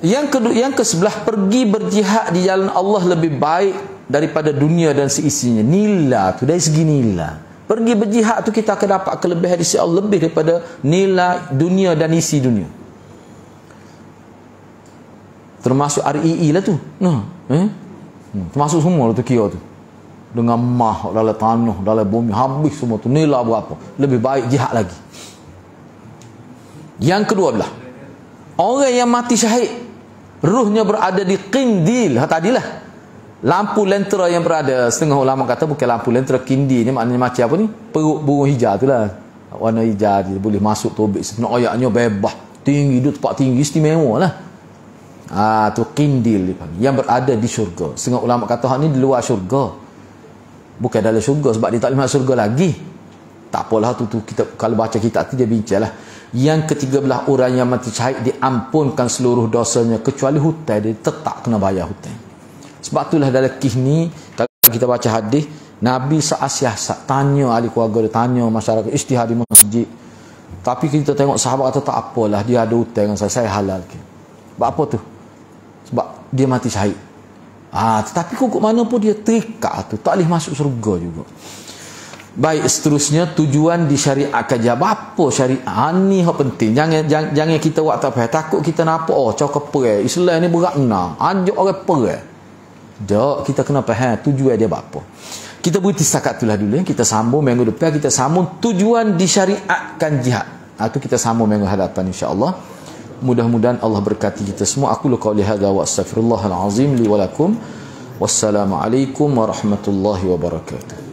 Yang ke-11, pergi berjihad di jalan Allah lebih baik daripada dunia dan seisinya. Nilai tu, dari segi nilai. Pergi berjihad tu kita akan dapat kelebihan di sisi Allah lebih daripada nilai dunia dan isi dunia. Termasuk REE lah tu. Termasuk semua lah tu kira tu. Dengan mah dalam tanah, dalam bumi, habis semua tu. Nilai berapa? Lebih baik jihad lagi. Yang ke-12, orang yang mati syahid, ruhnya berada di qindil. Tadilah lampu lentera yang berada, setengah ulama kata bukan lampu lentera, kindi ni maknanya macam apa ni, perut burung hijau tu lah, warna hijau dia boleh masuk tobik, nak ayaknya bebas, tinggi, duduk tempat tinggi, istimewa lah. Tu kindil dipanggil, yang berada di syurga. Setengah ulama kata hak ni di luar syurga, bukan dalam syurga, sebab dia tak boleh masuk syurga lagi. Tak apalah tu kita kalau baca kitab tu dia bincang lah. Yang ke-13, orang yang mati syahid diampunkan seluruh dosanya kecuali hutang, dia tetap kena bayar hutang. Sebab itulah dalam kisah ni, kalau kita baca hadis, Nabi seasiasat tanya ahli keluarga dia, tanya masyarakat, ijtihad di masjid. Tapi kita tengok sahabat kata tak apalah, dia ada hutang dengan saya halal. Sebab apa tu? Sebab dia mati syahid. Tetapi kok mana pun dia terikat tu, tak boleh masuk surga juga. Baik, seterusnya tujuan disyariatkan je. Apa syariat? Ni hak penting. Jangan kita buat tak payah. Takut kita nampak cakap perang Islam ni berat benar. Ajak orang perang. Tak, kita kena faham tujuan dia apa. Kita berhenti setakat itulah dulu. Kita sambung minggu depan, kita sambung tujuan disyariatkan jihad. Itu kita sambung minggu hadapan insya-Allah. Mudah-mudahan Allah berkati kita semua. Aku qauli hadza wa astaghfirullahal azim li wa lakum. Wassalamualaikum warahmatullahi wabarakatuh.